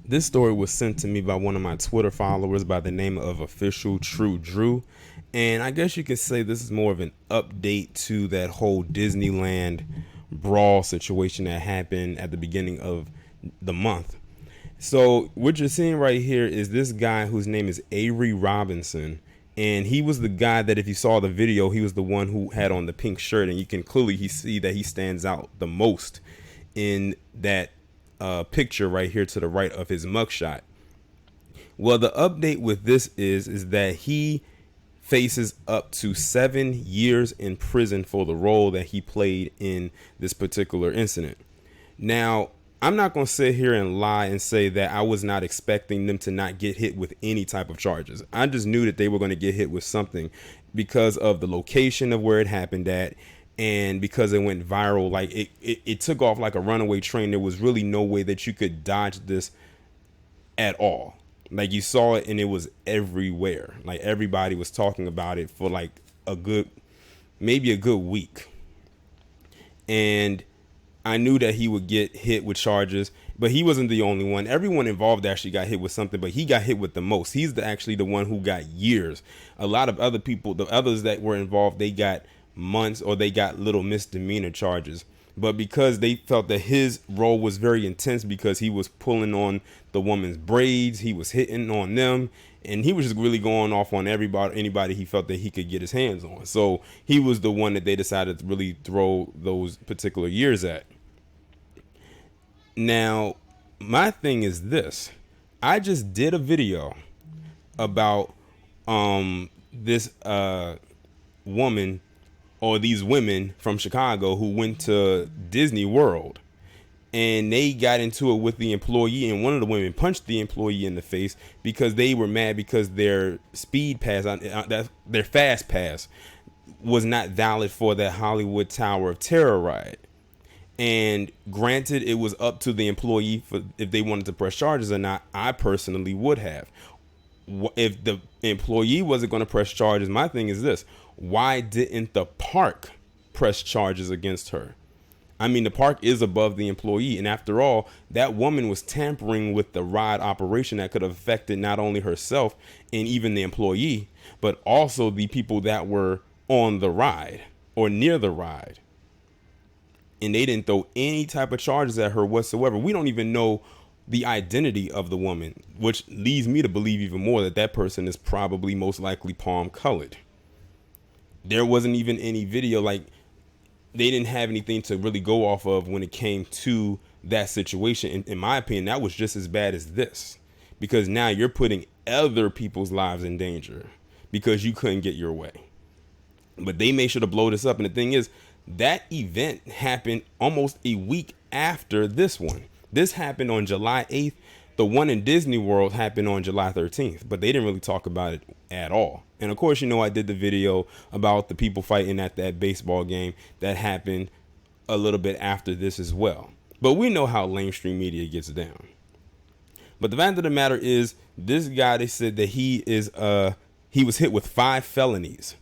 This story was sent to me by one of my Twitter followers by the name of Official True Drew. And I guess you could say this is more of an update to that whole Disneyland brawl situation that happened at the beginning of the month. So what you're seeing right here is this guy whose name is Avery Robinson. And he was the guy that, if you saw the video, he was the one who had on the pink shirt. And you can clearly see that he stands out the most in that picture right here to the right of his mugshot. Well, the update with this is that he faces up to 7 years in prison for the role that he played in this particular incident. Now, I'm not going to sit here and lie and say that I was not expecting them to not get hit with any type of charges. I just knew that they were going to get hit with something because of the location of where it happened at, and because it went viral. Like it took off like a runaway train. There was really no way that you could dodge this at all. Like, you saw it and it was everywhere. Like, everybody was talking about it for like maybe a good week. And I knew that he would get hit with charges, but he wasn't the only one. Everyone involved actually got hit with something, but he got hit with the most. He's actually the one who got years. A lot of other people, the others that were involved, they got months or they got little misdemeanor charges. But because they felt that his role was very intense, because he was pulling on the woman's braids, he was hitting on them, and he was just really going off on anybody he felt that he could get his hands on. So he was the one that they decided to really throw those particular years at. Now, my thing is this. I just did a video about this woman, or these women from Chicago who went to Disney World, and they got into it with the employee, and one of the women punched the employee in the face because they were mad because their speed pass, their fast pass, was not valid for that Hollywood Tower of Terror ride. And granted, it was up to the employee for if they wanted to press charges or not. I personally would have. If the employee wasn't going to press charges, my thing is this: why didn't the park press charges against her? I mean, the park is above the employee. And after all, that woman was tampering with the ride operation that could have affected not only herself and even the employee, but also the people that were on the ride or near the ride. And they didn't throw any type of charges at her whatsoever. We don't even know the identity of the woman, which leads me to believe even more that that person is probably most likely palm colored. There wasn't even any video. Like, they didn't have anything to really go off of when it came to that situation. In my opinion, that was just as bad as this, because now you're putting other people's lives in danger because you couldn't get your way. But they made sure to blow this up. And the thing is, that event happened almost a week after this one. This happened on July 8th. The one in Disney World happened on July 13th, but they didn't really talk about it at all. And of course, I did the video about the people fighting at that baseball game that happened a little bit after this as well. But we know how mainstream media gets down. But the fact of the matter is, this guy, they said that he was hit with 5 felonies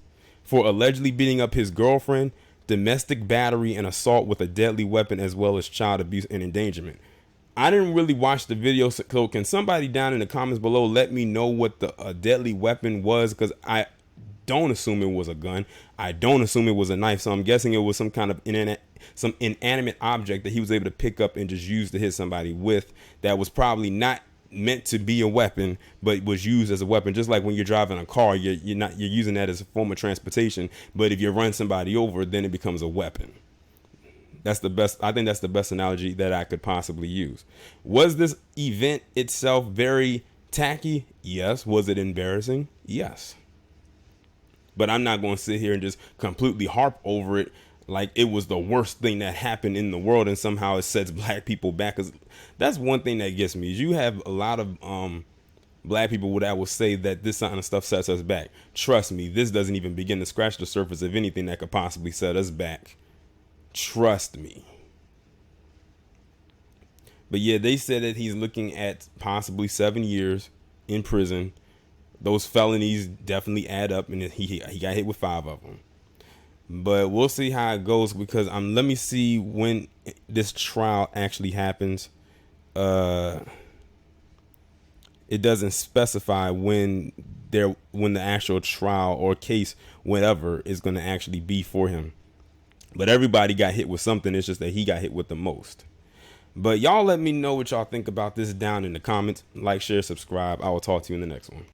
for allegedly beating up his girlfriend, domestic battery, and assault with a deadly weapon, as well as child abuse and endangerment. I didn't really watch the video, so can somebody down in the comments below let me know what the deadly weapon was? Because I don't assume it was a gun. I don't assume it was a knife. So I'm guessing it was some kind of inanimate object that he was able to pick up and just use to hit somebody with, that was probably not meant to be a weapon, but was used as a weapon. Just like when you're driving a car, you're using that as a form of transportation. But if you run somebody over, then it becomes a weapon. That's the best. I think that's the best analogy that I could possibly use. Was this event itself very tacky? Yes. Was it embarrassing? Yes. But I'm not going to sit here and just completely harp over it like it was the worst thing that happened in the world and somehow it sets black people back. Because that's one thing that gets me, is you have a lot of black people that will say that this kind of stuff sets us back. Trust me, this doesn't even begin to scratch the surface of anything that could possibly set us back. Trust me. But yeah, they said that he's looking at possibly 7 years in prison. Those felonies definitely add up, and he got hit with 5 of them. But we'll see how it goes, because let me see when this trial actually happens. It doesn't specify when the actual trial or case, whatever, is going to actually be for him. But everybody got hit with something. It's just that he got hit with the most. But y'all let me know what y'all think about this down in the comments. Like, share, subscribe. I will talk to you in the next one.